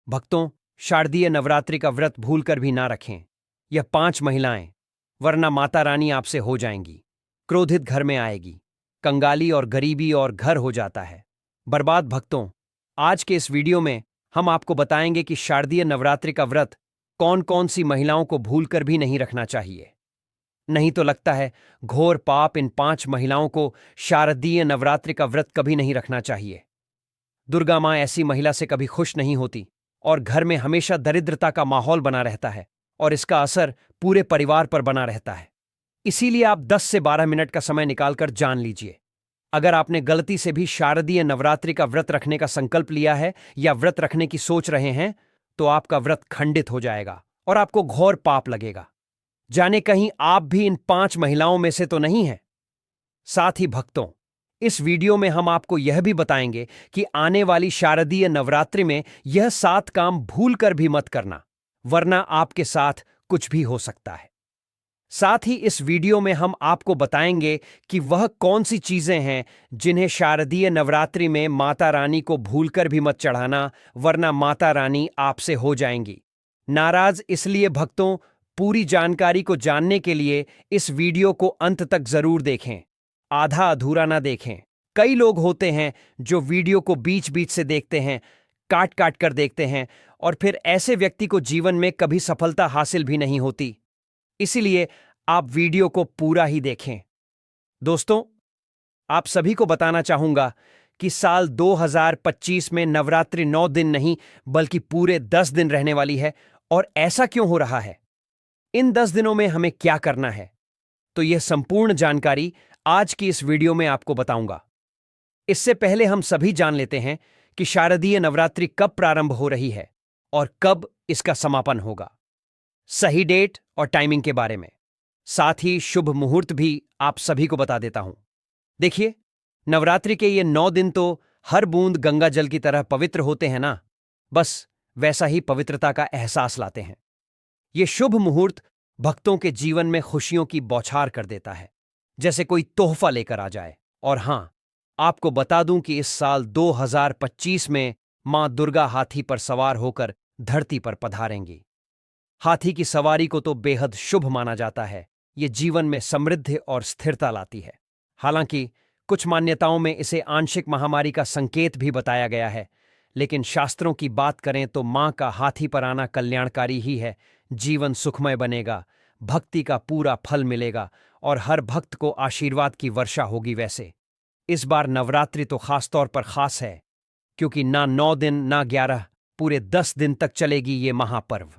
भक्तों, शारदीय नवरात्रि का व्रत भूलकर भी ना रखें। यह 5 महिलाएं, वरना माता रानी आपसे हो जाएंगी। क्रोधित घर में आएगी, कंगाली और गरीबी और घर हो जाता है बर्बाद। भक्तों, आज के इस वीडियो में हम आपको बताएंगे कि शारदीय नवरात्रि का व्रत कौन कौन सी महिलाओं को भूलकर भी नहीं रखना चाहिए। नहीं तो लगता है घोर पाप इन 5 महिलाओं को शारदीय नवरात्रि का व्रत कभी नहीं रखना चाहिए। दुर्गा मां ऐसी महिला से कभी खुश नहीं होती और घर में हमेशा दरिद्रता का माहौल बना रहता है और इसका असर पूरे परिवार पर बना रहता है। इसीलिए आप 10 से 12 मिनट का समय निकालकर जान लीजिए। अगर आपने गलती से भी शारदीय नवरात्रि का व्रत रखने का संकल्प लिया है या व्रत रखने की सोच रहे हैं, तो आपका व्रत खंडित हो जाएगा और आपको घोर पाप लगेगा। जाने कहीं आप भी इन 5 महिलाओं में से तो नहीं हैं। साथ ही भक्तों, इस वीडियो में हम आपको यह भी बताएंगे कि आने वाली शारदीय नवरात्रि में यह 7 काम भूलकर भी मत करना, वरना आपके साथ कुछ भी हो सकता है। साथ ही इस वीडियो में हम आपको बताएंगे कि वह कौन सी चीजें हैं जिन्हें शारदीय नवरात्रि में माता रानी को भूलकर भी मत चढ़ाना, वरना माता रानी आपसे हो जाएंगी नाराज। इसलिए भक्तों, पूरी जानकारी को जानने के लिए इस वीडियो को अंत तक जरूर देखें, आधा अधूरा ना देखें। कई लोग होते हैं जो वीडियो को बीच बीच से देखते हैं, काट काट कर देखते हैं, और फिर ऐसे व्यक्ति को जीवन में कभी सफलता हासिल भी नहीं होती। इसीलिए आप वीडियो को पूरा ही देखें। दोस्तों, आप सभी को बताना चाहूंगा कि साल 2025 में नवरात्रि 9 दिन नहीं बल्कि पूरे 10 दिन रहने वाली है। और ऐसा क्यों हो रहा है, इन 10 दिनों में हमें क्या करना है, तो यह संपूर्ण जानकारी आज की इस वीडियो में आपको बताऊंगा। इससे पहले हम सभी जान लेते हैं कि शारदीय नवरात्रि कब प्रारंभ हो रही है और कब इसका समापन होगा। सही डेट और टाइमिंग के बारे में, साथ ही शुभ मुहूर्त भी आप सभी को बता देता हूं। देखिए, नवरात्रि के ये 9 दिन तो हर बूंद गंगा जल की तरह पवित्र होते हैं ना, बस वैसा ही पवित्रता का एहसास लाते हैं। ये शुभ मुहूर्त भक्तों के जीवन में खुशियों की बौछार कर देता है, जैसे कोई तोहफा लेकर आ जाए। और हां, आपको बता दूं कि इस साल 2025 में मां दुर्गा हाथी पर सवार होकर धरती पर पधारेंगी। हाथी की सवारी को तो बेहद शुभ माना जाता है। ये जीवन में समृद्धि और स्थिरता लाती है। हालांकि कुछ मान्यताओं में इसे आंशिक महामारी का संकेत भी बताया गया है, लेकिन शास्त्रों की बात करें तो मां का हाथी पर आना कल्याणकारी ही है। जीवन सुखमय बनेगा, भक्ति का पूरा फल मिलेगा और हर भक्त को आशीर्वाद की वर्षा होगी। वैसे इस बार नवरात्रि तो खासतौर पर खास है, क्योंकि ना 9 दिन ना 11, पूरे 10 दिन तक चलेगी ये महापर्व।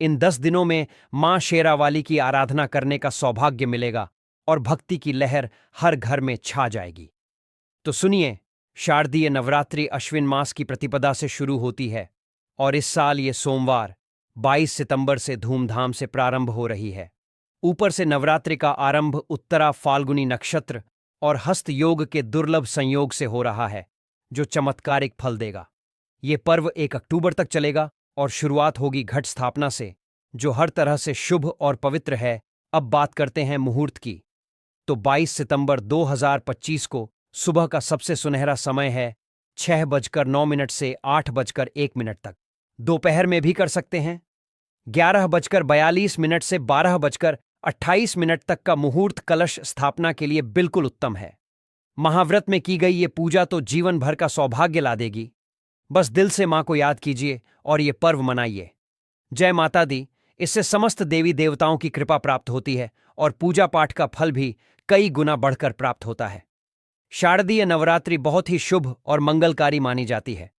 इन 10 दिनों में मां शेरावाली की आराधना करने का सौभाग्य मिलेगा और भक्ति की लहर हर घर में छा जाएगी। तो सुनिए, शारदीय नवरात्रि अश्विन मास की प्रतिपदा से शुरू होती है और इस साल ये सोमवार 22 सितंबर से धूमधाम से प्रारंभ हो रही है। ऊपर से नवरात्रि का आरंभ उत्तरा फाल्गुनी नक्षत्र और हस्त योग के दुर्लभ संयोग से हो रहा है, जो चमत्कारिक फल देगा। ये पर्व 1 अक्टूबर तक चलेगा और शुरुआत होगी घट स्थापना से, जो हर तरह से शुभ और पवित्र है। अब बात करते हैं मुहूर्त की। तो 22 सितंबर 2025 को सुबह का सबसे सुनहरा समय है 6:09 से 8:01 तक। दोपहर में भी कर सकते हैं। 11:42 से 12:28 तक का मुहूर्त कलश स्थापना के लिए बिल्कुल उत्तम है। महाव्रत में की गई ये पूजा तो जीवन भर का सौभाग्य ला देगी। बस दिल से मां को याद कीजिए और ये पर्व मनाइए। जय माता दी। इससे समस्त देवी देवताओं की कृपा प्राप्त होती है और पूजा पाठ का फल भी कई गुना बढ़कर प्राप्त होता है। शारदीय नवरात्रि बहुत ही शुभ और मंगलकारी मानी जाती है।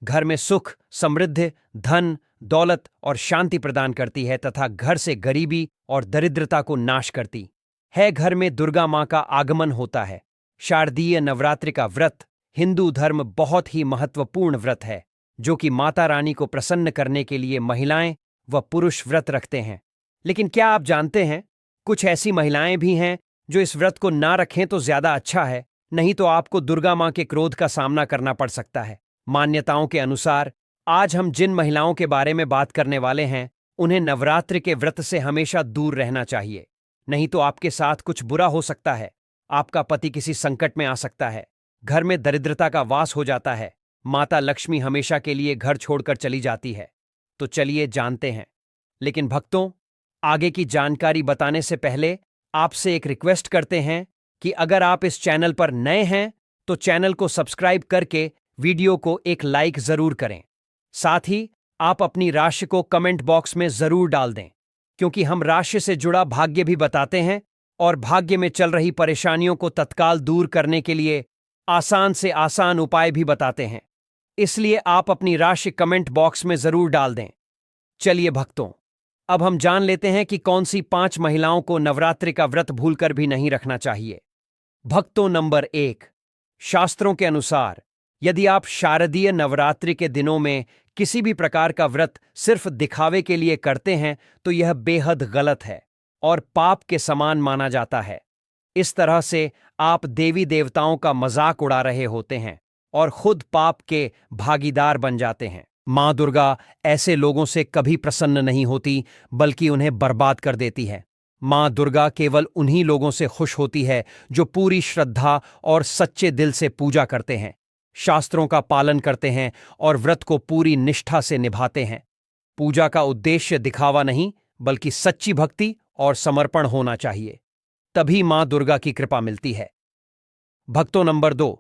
घर में सुख, समृद्धि, धन, दौलत और शांति प्रदान करती है तथा घर से गरीबी और दरिद्रता को नाश करती है। घर में दुर्गा मां का आगमन होता है। शारदीय नवरात्रि का व्रत हिंदू धर्म बहुत ही महत्वपूर्ण व्रत है, जो कि माता रानी को प्रसन्न करने के लिए महिलाएं व पुरुष व्रत रखते हैं। लेकिन क्या आप जानते हैं, कुछ ऐसी महिलाएं भी हैं जो इस व्रत को ना रखें तो ज्यादा अच्छा है, नहीं तो आपको दुर्गा मां के क्रोध का सामना करना पड़ सकता है। मान्यताओं के अनुसार आज हम जिन महिलाओं के बारे में बात करने वाले हैं, उन्हें नवरात्रि के व्रत से हमेशा दूर रहना चाहिए, नहीं तो आपके साथ कुछ बुरा हो सकता है। आपका पति किसी संकट में आ सकता है, घर में दरिद्रता का वास हो जाता है, माता लक्ष्मी हमेशा के लिए घर छोड़कर चली जाती है। तो चलिए जानते हैं। लेकिन भक्तों, आगे की जानकारी बताने से पहले आपसे एक रिक्वेस्ट करते हैं कि अगर आप इस चैनल पर नए हैं तो चैनल को सब्सक्राइब करके वीडियो को एक लाइक जरूर करें। साथ ही आप अपनी राशि को कमेंट बॉक्स में जरूर डाल दें, क्योंकि हम राशि से जुड़ा भाग्य भी बताते हैं और भाग्य में चल रही परेशानियों को तत्काल दूर करने के लिए आसान से आसान उपाय भी बताते हैं। इसलिए आप अपनी राशि कमेंट बॉक्स में जरूर डाल दें। चलिए भक्तों, अब हम जान लेते हैं कि कौन सी 5 महिलाओं को नवरात्रि का व्रत भूलकर भी नहीं रखना चाहिए। भक्तों, नंबर 1, शास्त्रों के अनुसार यदि आप शारदीय नवरात्रि के दिनों में किसी भी प्रकार का व्रत सिर्फ दिखावे के लिए करते हैं तो यह बेहद गलत है और पाप के समान माना जाता है। इस तरह से आप देवी देवताओं का मजाक उड़ा रहे होते हैं और खुद पाप के भागीदार बन जाते हैं। मां दुर्गा ऐसे लोगों से कभी प्रसन्न नहीं होती, बल्कि उन्हें बर्बाद कर देती है। मां दुर्गा केवल उन्हीं लोगों से खुश होती है जो पूरी श्रद्धा और सच्चे दिल से पूजा करते हैं, शास्त्रों का पालन करते हैं और व्रत को पूरी निष्ठा से निभाते हैं। पूजा का उद्देश्य दिखावा नहीं, बल्कि सच्ची भक्ति और समर्पण होना चाहिए। तभी मां दुर्गा की कृपा मिलती है। भक्तों, नंबर 2,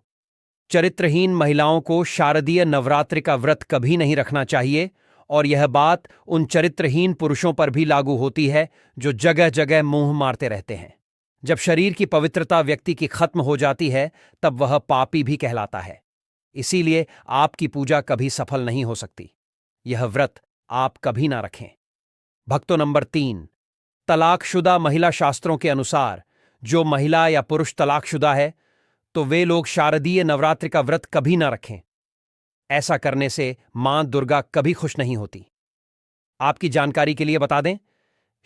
चरित्रहीन महिलाओं को शारदीय नवरात्रि का व्रत कभी नहीं रखना चाहिए, और यह बात उन चरित्रहीन पुरुषों पर भी लागू होती है जो जगह जगह मुंह मारते रहते हैं। जब शरीर की पवित्रता व्यक्ति की खत्म हो जाती है तब वह पापी भी कहलाता है। इसीलिए आपकी पूजा कभी सफल नहीं हो सकती। यह व्रत आप कभी ना रखें। भक्तों, नंबर 3, तलाकशुदा महिला। शास्त्रों के अनुसार जो महिला या पुरुष तलाकशुदा है तो वे लोग शारदीय नवरात्रि का व्रत कभी ना रखें। ऐसा करने से मां दुर्गा कभी खुश नहीं होती। आपकी जानकारी के लिए बता दें,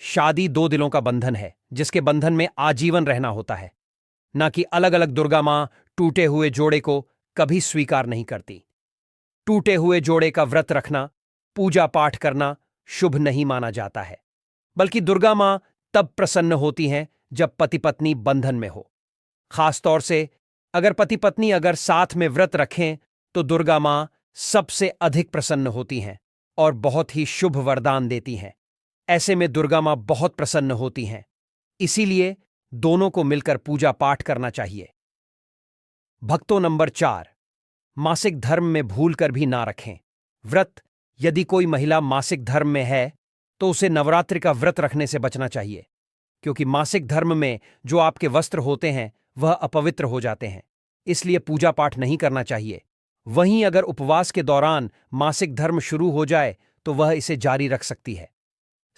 शादी 2 दिलों का बंधन है जिसके बंधन में आजीवन रहना होता है, न कि अलग अलग। दुर्गा मां टूटे हुए जोड़े को कभी स्वीकार नहीं करती। टूटे हुए जोड़े का व्रत रखना, पूजा पाठ करना शुभ नहीं माना जाता है, बल्कि दुर्गा मां तब प्रसन्न होती हैं जब पति पत्नी बंधन में हो। खासतौर से अगर पति पत्नी अगर साथ में व्रत रखें तो दुर्गा मां सबसे अधिक प्रसन्न होती हैं और बहुत ही शुभ वरदान देती हैं। ऐसे में दुर्गा मां बहुत प्रसन्न होती हैं। इसीलिए दोनों को मिलकर पूजा पाठ करना चाहिए। भक्तों, नंबर 4, मासिक धर्म में भूलकर भी ना रखें व्रत। यदि कोई महिला मासिक धर्म में है तो उसे नवरात्रि का व्रत रखने से बचना चाहिए, क्योंकि मासिक धर्म में जो आपके वस्त्र होते हैं वह अपवित्र हो जाते हैं। इसलिए पूजा पाठ नहीं करना चाहिए। वहीं अगर उपवास के दौरान मासिक धर्म शुरू हो जाए तो वह इसे जारी रख सकती है।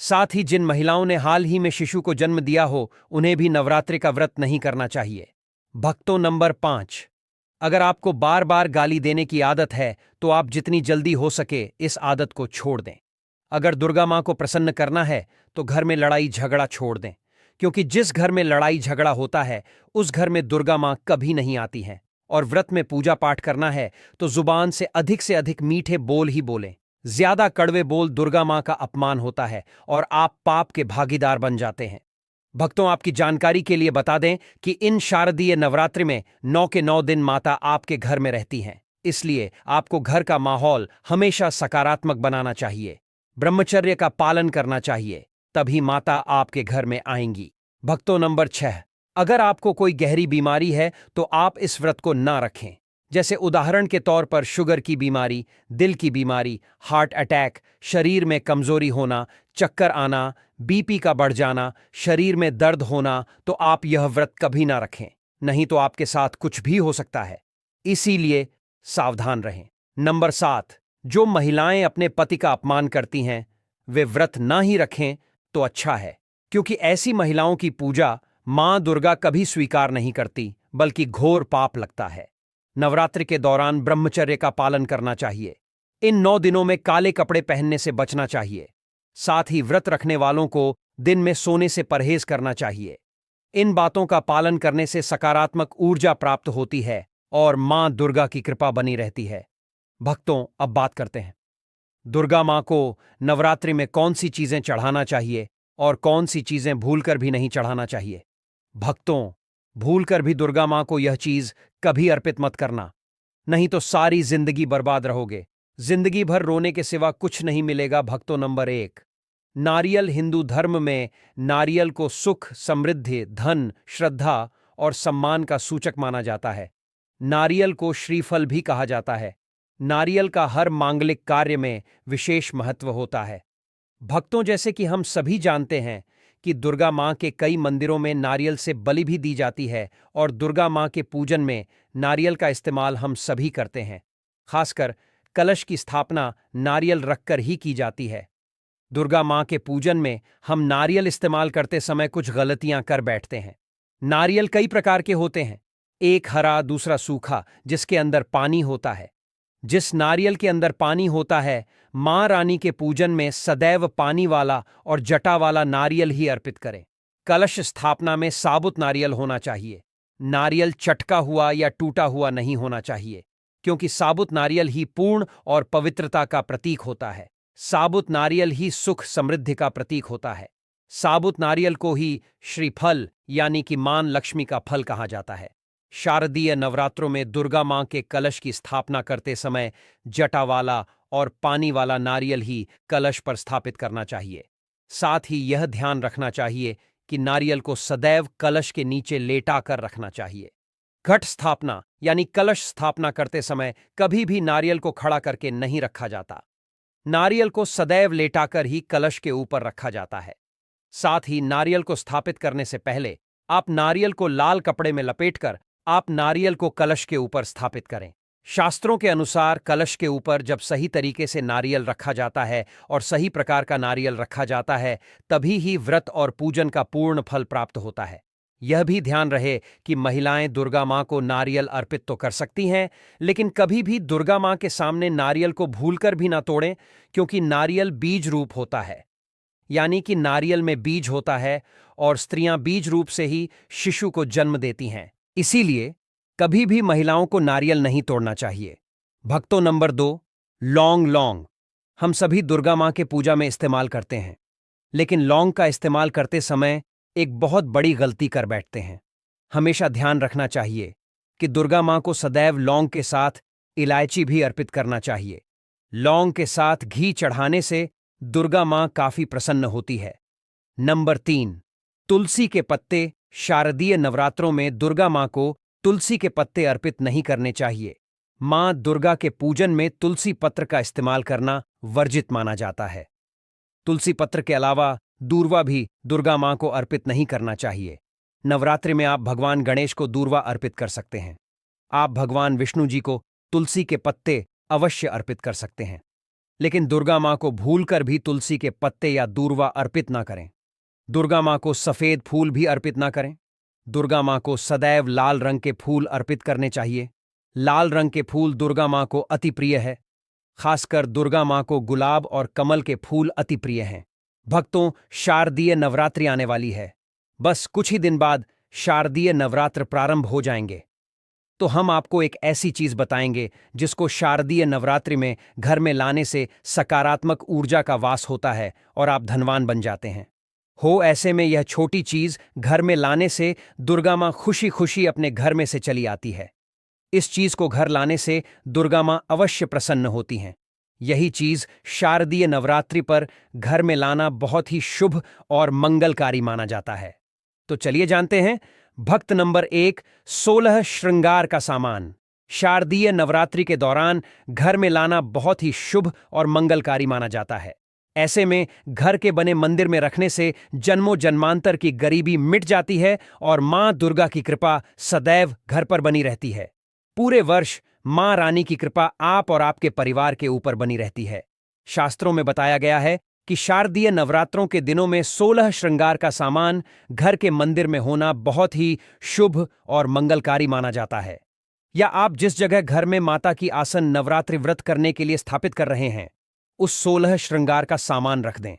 साथ ही जिन महिलाओं ने हाल ही में शिशु को जन्म दिया हो उन्हें भी नवरात्रि का व्रत नहीं करना चाहिए। भक्तों, नंबर 5, अगर आपको बार बार गाली देने की आदत है तो आप जितनी जल्दी हो सके इस आदत को छोड़ दें। अगर दुर्गा मां को प्रसन्न करना है तो घर में लड़ाई झगड़ा छोड़ दें, क्योंकि जिस घर में लड़ाई झगड़ा होता है उस घर में दुर्गा मां कभी नहीं आती हैं। और व्रत में पूजा पाठ करना है तो जुबान से अधिक मीठे बोल ही बोलें। ज्यादा कड़वे बोल दुर्गा मां का अपमान होता है और आप पाप के भागीदार बन जाते हैं। भक्तों, आपकी जानकारी के लिए बता दें कि इन शारदीय नवरात्रि में 9 के 9 दिन माता आपके घर में रहती हैं। इसलिए आपको घर का माहौल हमेशा सकारात्मक बनाना चाहिए, ब्रह्मचर्य का पालन करना चाहिए, तभी माता आपके घर में आएंगी। भक्तों, नंबर 6, अगर आपको कोई गहरी बीमारी है तो आप इस व्रत को ना रखें। जैसे उदाहरण के तौर पर शुगर की बीमारी, दिल की बीमारी, हार्ट अटैक, शरीर में कमजोरी होना, चक्कर आना, बीपी का बढ़ जाना, शरीर में दर्द होना, तो आप यह व्रत कभी ना रखें, नहीं तो आपके साथ कुछ भी हो सकता है। इसीलिए सावधान रहें। नंबर 7, जो महिलाएं अपने पति का अपमान करती हैं वे व्रत ना ही रखें तो अच्छा है, क्योंकि ऐसी महिलाओं की पूजा मां दुर्गा कभी स्वीकार नहीं करती, बल्कि घोर पाप लगता है। नवरात्रि के दौरान ब्रह्मचर्य का पालन करना चाहिए। इन 9 दिनों में काले कपड़े पहनने से बचना चाहिए। साथ ही व्रत रखने वालों को दिन में सोने से परहेज करना चाहिए। इन बातों का पालन करने से सकारात्मक ऊर्जा प्राप्त होती है और मां दुर्गा की कृपा बनी रहती है। भक्तों, अब बात करते हैं दुर्गा मां को नवरात्रि में कौन सी चीजें चढ़ाना चाहिए और कौन सी चीजें भूलकर भी नहीं चढ़ाना चाहिए। भक्तों, भूलकर भी दुर्गा मां को यह चीज कभी अर्पित मत करना। नहीं तो सारी जिंदगी बर्बाद रहोगे। जिंदगी भर रोने के सिवा कुछ नहीं मिलेगा। भक्तों, नंबर 1, नारियल। हिंदू धर्म में नारियल को सुख, समृद्धि, धन, श्रद्धा और सम्मान का सूचक माना जाता है। नारियल को श्रीफल भी कहा जाता है। नारियल का हर मांगलिक कार्य में विशेष महत्व होता है। भक्तों, जैसे कि हम सभी जानते हैं कि दुर्गा मां के कई मंदिरों में नारियल से बलि भी दी जाती है और दुर्गा मां के पूजन में नारियल का इस्तेमाल हम सभी करते हैं। खासकर कलश की स्थापना नारियल रखकर ही की जाती है। दुर्गा मां के पूजन में हम नारियल इस्तेमाल करते समय कुछ गलतियां कर बैठते हैं। नारियल कई प्रकार के होते हैं, एक हरा, दूसरा सूखा, जिसके अंदर पानी होता है। जिस नारियल के अंदर पानी होता है, मां रानी के पूजन में सदैव पानी वाला और जटा वाला नारियल ही अर्पित करें। कलश स्थापना में साबुत नारियल होना चाहिए। नारियल चटका हुआ या टूटा हुआ नहीं होना चाहिए, क्योंकि साबुत नारियल ही पूर्ण और पवित्रता का प्रतीक होता है। साबुत नारियल ही सुख, समृद्धि का प्रतीक होता है। साबुत नारियल को ही श्रीफल यानी कि मां लक्ष्मी का फल कहा जाता है। शारदीय नवरात्रों में दुर्गा मां के कलश की स्थापना करते समय जटा वाला और पानी वाला नारियल ही कलश पर स्थापित करना चाहिए। साथ ही यह ध्यान रखना चाहिए कि नारियल को सदैव कलश के नीचे लेटा कर रखना चाहिए। घट स्थापना यानी कलश स्थापना करते समय कभी भी नारियल को खड़ा करके नहीं रखा जाता। नारियल को सदैव लेटाकर ही कलश के ऊपर रखा जाता है। साथ ही नारियल को स्थापित करने से पहले आप नारियल को लाल कपड़े में लपेटकर आप नारियल को कलश के ऊपर स्थापित करें। शास्त्रों के अनुसार कलश के ऊपर जब सही तरीके से नारियल रखा जाता है और सही प्रकार का नारियल रखा जाता है, तभी ही व्रत और पूजन का पूर्ण फल प्राप्त होता है। यह भी ध्यान रहे कि महिलाएं दुर्गा मां को नारियल अर्पित तो कर सकती हैं, लेकिन कभी भी दुर्गा मां के सामने नारियल को भूलकर भी ना तोड़ें, क्योंकि नारियल बीज रूप होता है। यानी कि नारियल में बीज होता है और स्त्रियां बीज रूप से ही शिशु को जन्म देती हैं। इसीलिए कभी भी महिलाओं को नारियल नहीं तोड़ना चाहिए। भक्तों, नंबर 2, लौंग। लौंग हम सभी दुर्गा मां के पूजा में इस्तेमाल करते हैं, लेकिन लौंग का इस्तेमाल करते समय एक बहुत बड़ी गलती कर बैठते हैं। हमेशा ध्यान रखना चाहिए कि दुर्गा मां को सदैव लौंग के साथ इलायची भी अर्पित करना चाहिए। लौंग के साथ घी चढ़ाने से दुर्गा मां काफी प्रसन्न होती है। नंबर 3, तुलसी के पत्ते। शारदीय नवरात्रों में दुर्गा मां को तुलसी के पत्ते अर्पित नहीं करने चाहिए। मां दुर्गा के पूजन में तुलसी पत्र का इस्तेमाल करना वर्जित माना जाता है। तुलसी पत्र के अलावा दूर्वा भी दुर्गा मां को अर्पित नहीं करना चाहिए। नवरात्रि में आप भगवान गणेश को दूर्वा अर्पित कर सकते हैं। आप भगवान विष्णु जी को तुलसी के पत्ते अवश्य अर्पित कर सकते हैं, लेकिन दुर्गा मां को भूलकर भी तुलसी के पत्ते या दूर्वा अर्पित ना करें। दुर्गा मां को सफेद फूल भी अर्पित ना करें। दुर्गा मां को सदैव लाल रंग के फूल अर्पित करने चाहिए। लाल रंग के फूल दुर्गा मां को अति प्रिय है। खासकर दुर्गा मां को गुलाब और कमल के फूल अति प्रिय हैं। भक्तों, शारदीय नवरात्रि आने वाली है। बस कुछ ही दिन बाद शारदीय नवरात्र प्रारंभ हो जाएंगे। तो हम आपको एक ऐसी चीज बताएंगे जिसको शारदीय नवरात्रि में घर में लाने से सकारात्मक ऊर्जा का वास होता है और आप धनवान बन जाते हैं। ऐसे में यह छोटी चीज घर में लाने से दुर्गा मां खुशी खुशी अपने घर में से चली आती है। इस चीज को घर लाने से दुर्गा मां अवश्य प्रसन्न होती हैं। यही चीज शारदीय नवरात्रि पर घर में लाना बहुत ही शुभ और मंगलकारी माना जाता है। तो चलिए जानते हैं। भक्त नंबर 1, 16 श्रृंगार का सामान। शारदीय नवरात्रि के दौरान घर में लाना बहुत ही शुभ और मंगलकारी माना जाता है। ऐसे में घर के बने मंदिर में रखने से जन्मों जन्मांतर की गरीबी मिट जाती है और मां दुर्गा की कृपा सदैव घर पर बनी रहती है। पूरे वर्ष मां रानी की कृपा आप और आपके परिवार के ऊपर बनी रहती है। शास्त्रों में बताया गया है कि शारदीय नवरात्रों के दिनों में 16 श्रृंगार का सामान घर के मंदिर में होना बहुत ही शुभ और मंगलकारी माना जाता है। या आप जिस जगह घर में माता की आसन नवरात्रि व्रत करने के लिए स्थापित कर रहे हैं, उस 16 श्रृंगार का सामान रख दें।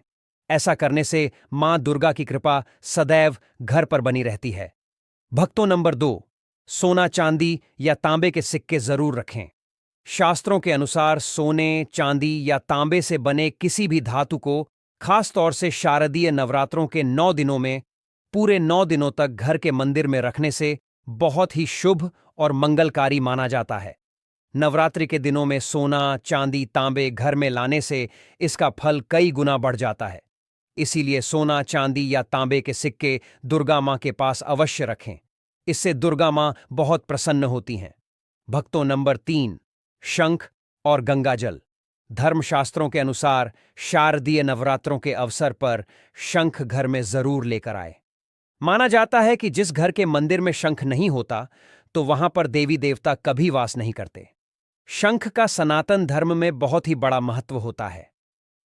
ऐसा करने से मां दुर्गा की कृपा सदैव घर पर बनी रहती है। भक्तों, नंबर 2, सोना, चांदी या तांबे के सिक्के जरूर रखें। शास्त्रों के अनुसार सोने, चांदी या तांबे से बने किसी भी धातु को खास तौर से शारदीय नवरात्रों के 9 दिनों में पूरे 9 दिनों तक घर के मंदिर में रखने से बहुत ही शुभ और मंगलकारी माना जाता है। नवरात्रि के दिनों में सोना, चांदी, तांबे घर में लाने से इसका फल कई गुना बढ़ जाता है। इसीलिए सोना, चांदी या तांबे के सिक्के दुर्गा मां के पास अवश्य रखें। इससे दुर्गा मां बहुत प्रसन्न होती हैं। भक्तों, नंबर 3, शंख और गंगाजल। धर्मशास्त्रों के अनुसार शारदीय नवरात्रों के अवसर पर शंख घर में जरूर लेकर आए। माना जाता है कि जिस घर के मंदिर में शंख नहीं होता तो वहां पर देवी देवता कभी वास नहीं करते। शंख का सनातन धर्म में बहुत ही बड़ा महत्व होता है।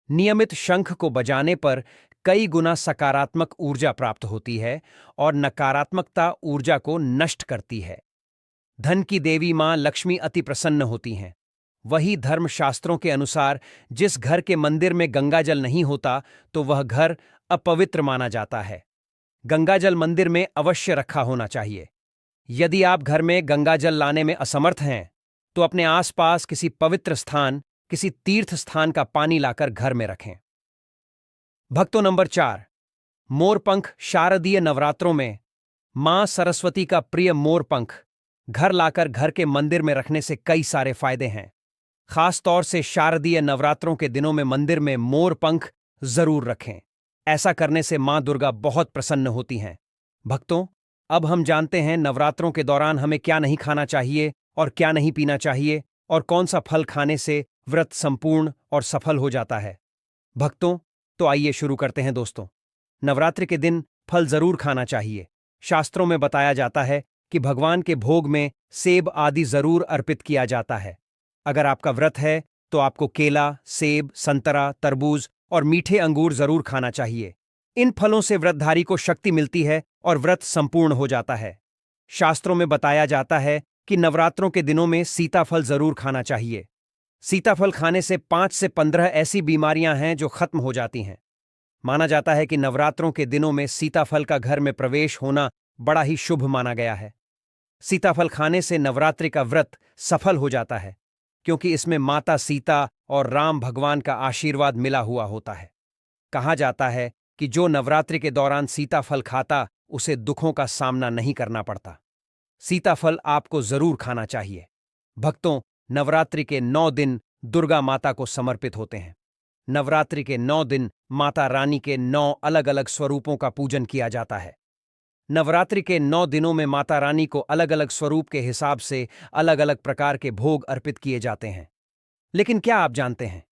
नियमित शंख को बजाने पर कई गुना सकारात्मक ऊर्जा प्राप्त होती है और नकारात्मकता ऊर्जा को नष्ट करती है। धन की देवी मां लक्ष्मी अति प्रसन्न होती हैं। वही धर्मशास्त्रों के अनुसार जिस घर के मंदिर में गंगाजल नहीं होता तो वह घर अपवित्र माना जाता है। गंगाजल मंदिर में अवश्य रखा होना चाहिए। यदि आप घर में गंगाजल लाने में असमर्थ हैं तो अपने आसपास किसी पवित्र स्थान, किसी तीर्थ स्थान का पानी लाकर घर में रखें। भक्तों, नंबर 4, मोरपंख। शारदीय नवरात्रों में मां सरस्वती का प्रिय मोरपंख घर लाकर घर के मंदिर में रखने से कई सारे फायदे हैं। खास तौर से शारदीय नवरात्रों के दिनों में मंदिर में मोरपंख जरूर रखें। ऐसा करने से मां दुर्गा बहुत प्रसन्न होती हैं। भक्तों, अब हम जानते हैं नवरात्रों के दौरान हमें क्या नहीं खाना चाहिए और क्या नहीं पीना चाहिए और कौन सा फल खाने से व्रत संपूर्ण और सफल हो जाता है। भक्तों, तो आइए शुरू करते हैं दोस्तों। नवरात्रि के दिन फल जरूर खाना चाहिए। शास्त्रों में बताया जाता है कि भगवान के भोग में सेब आदि जरूर अर्पित किया जाता है। अगर आपका व्रत है तो आपको केला, सेब, संतरा, तरबूज और मीठे अंगूर जरूर खाना चाहिए। इन फलों से व्रतधारी को शक्ति मिलती है और व्रत संपूर्ण हो जाता है। शास्त्रों में बताया जाता है कि नवरात्रों के दिनों में सीताफल जरूर खाना चाहिए। सीताफल खाने से 5 से 15 ऐसी बीमारियां हैं जो खत्म हो जाती हैं। माना जाता है कि नवरात्रों के दिनों में सीताफल का घर में प्रवेश होना बड़ा ही शुभ माना गया है। सीताफल खाने से नवरात्रि का व्रत सफल हो जाता है, क्योंकि इसमें माता सीता और राम भगवान का आशीर्वाद मिला हुआ होता है। कहा जाता है कि जो नवरात्रि के दौरान सीताफल खाता उसे दुखों का सामना नहीं करना पड़ता। सीताफल आपको जरूर खाना चाहिए। भक्तों, नवरात्रि के 9 दिन दुर्गा माता को समर्पित होते हैं। नवरात्रि के 9 दिन माता रानी के 9 अलग अलग स्वरूपों का पूजन किया जाता है। नवरात्रि के 9 दिनों में माता रानी को अलग अलग स्वरूप के हिसाब से अलग अलग प्रकार के भोग अर्पित किए जाते हैं। लेकिन क्या आप जानते हैं,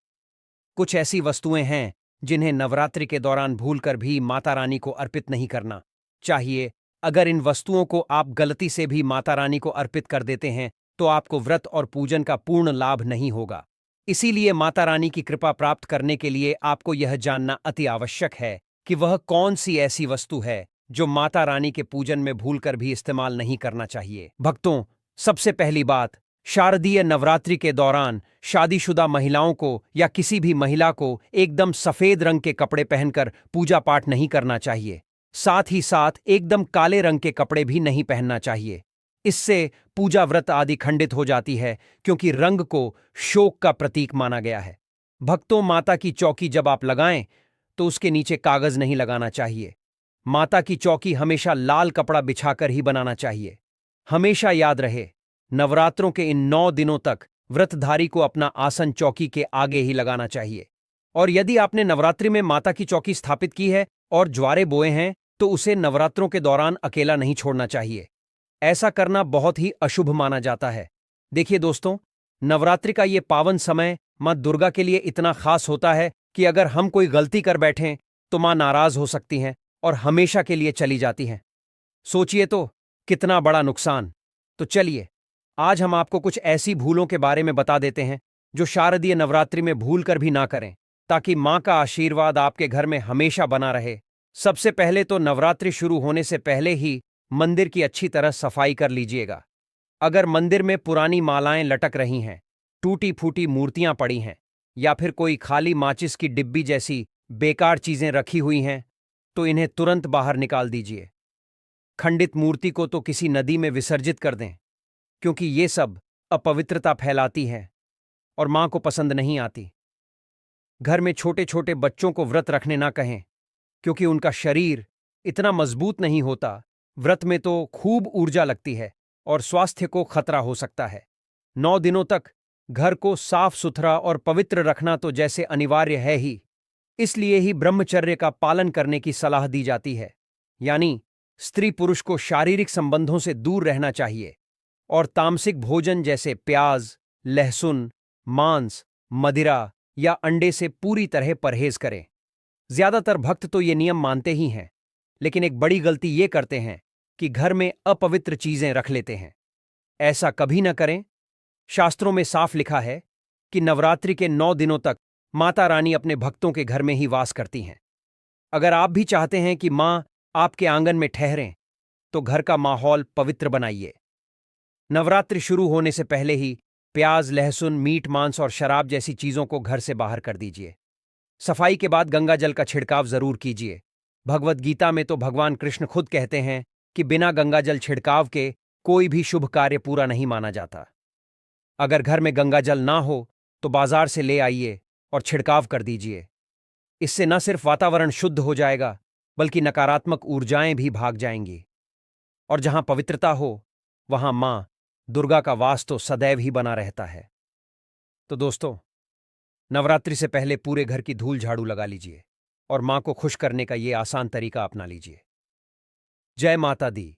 कुछ ऐसी वस्तुएं हैं जिन्हें नवरात्रि के दौरान भूलकर भी माता रानी को अर्पित नहीं करना चाहिए। अगर इन वस्तुओं को आप गलती से भी माता रानी को अर्पित कर देते हैं तो आपको व्रत और पूजन का पूर्ण लाभ नहीं होगा। इसीलिए माता रानी की कृपा प्राप्त करने के लिए आपको यह जानना अति आवश्यक है कि वह कौन सी ऐसी वस्तु है जो माता रानी के पूजन में भूलकर भी इस्तेमाल नहीं करना चाहिए। भक्तों, सबसे पहली बात, शारदीय नवरात्रि के दौरान शादीशुदा महिलाओं को या किसी भी महिला को एकदम सफेद रंग के कपड़े पहनकर पूजा पाठ नहीं करना चाहिए। साथ ही साथ एकदम काले रंग के कपड़े भी नहीं पहनना चाहिए। इससे पूजा व्रत आदि खंडित हो जाती है, क्योंकि रंग को शोक का प्रतीक माना गया है। भक्तों, माता की चौकी जब आप लगाएं तो उसके नीचे कागज नहीं लगाना चाहिए। माता की चौकी हमेशा लाल कपड़ा बिछाकर ही बनाना चाहिए। हमेशा याद रहे, नवरात्रों के इन 9 दिनों तक व्रतधारी को अपना आसन चौकी के आगे ही लगाना चाहिए। और यदि आपने नवरात्रि में माता की चौकी स्थापित की है और ज्वारे बोए हैं तो उसे नवरात्रों के दौरान अकेला नहीं छोड़ना चाहिए। ऐसा करना बहुत ही अशुभ माना जाता है। देखिए दोस्तों, नवरात्रि का ये पावन समय मां दुर्गा के लिए इतना खास होता है कि अगर हम कोई गलती कर बैठें तो मां नाराज हो सकती हैं और हमेशा के लिए चली जाती हैं। सोचिए तो, कितना बड़ा नुकसान। तो चलिए, आज हम आपको कुछ ऐसी भूलों के बारे में बता देते हैं जो शारदीय नवरात्रि में भूल कर भी ना करें, ताकि मां का आशीर्वाद आपके घर में हमेशा बना रहे। सबसे पहले तो नवरात्रि शुरू होने से पहले ही मंदिर की अच्छी तरह सफाई कर लीजिएगा। अगर मंदिर में पुरानी मालाएं लटक रही हैं, टूटी फूटी मूर्तियां पड़ी हैं या फिर कोई खाली माचिस की डिब्बी जैसी बेकार चीजें रखी हुई हैं तो इन्हें तुरंत बाहर निकाल दीजिए। खंडित मूर्ति को तो किसी नदी में विसर्जित कर दें, क्योंकि ये सब अपवित्रता फैलाती है और मां को पसंद नहीं आती। घर में छोटे छोटे बच्चों को व्रत रखने ना कहें, क्योंकि उनका शरीर इतना मजबूत नहीं होता। व्रत में तो खूब ऊर्जा लगती है और स्वास्थ्य को खतरा हो सकता है। 9 दिनों तक घर को साफ सुथरा और पवित्र रखना तो जैसे अनिवार्य है ही, इसलिए ही ब्रह्मचर्य का पालन करने की सलाह दी जाती है। यानी स्त्री पुरुष को शारीरिक संबंधों से दूर रहना चाहिए और तामसिक भोजन जैसे प्याज, लहसुन, मांस, मदिरा या अंडे से पूरी तरह परहेज करें। ज्यादातर भक्त तो ये नियम मानते ही हैं, लेकिन एक बड़ी गलती ये करते हैं कि घर में अपवित्र चीजें रख लेते हैं। ऐसा कभी न करें। शास्त्रों में साफ लिखा है कि नवरात्रि के 9 दिनों तक माता रानी अपने भक्तों के घर में ही वास करती हैं। अगर आप भी चाहते हैं कि मां आपके आंगन में ठहरें, तो घर का माहौल पवित्र बनाइए। नवरात्रि शुरू होने से पहले ही प्याज, लहसुन, मीट, मांस और शराब जैसी चीजों को घर से बाहर कर दीजिए। सफाई के बाद गंगा जल का छिड़काव जरूर कीजिए। भगवत गीता में तो भगवान कृष्ण खुद कहते हैं कि बिना गंगा जल छिड़काव के कोई भी शुभ कार्य पूरा नहीं माना जाता। अगर घर में गंगा जल ना हो तो बाजार से ले आइए और छिड़काव कर दीजिए। इससे न सिर्फ वातावरण शुद्ध हो जाएगा, बल्कि नकारात्मक ऊर्जाएं भी भाग जाएंगी। और जहां पवित्रता हो, वहां मां दुर्गा का वास तो सदैव ही बना रहता है। तो दोस्तों, नवरात्रि से पहले पूरे घर की धूल झाड़ू लगा लीजिए और मां को खुश करने का ये आसान तरीका अपना लीजिए। जय माता दी।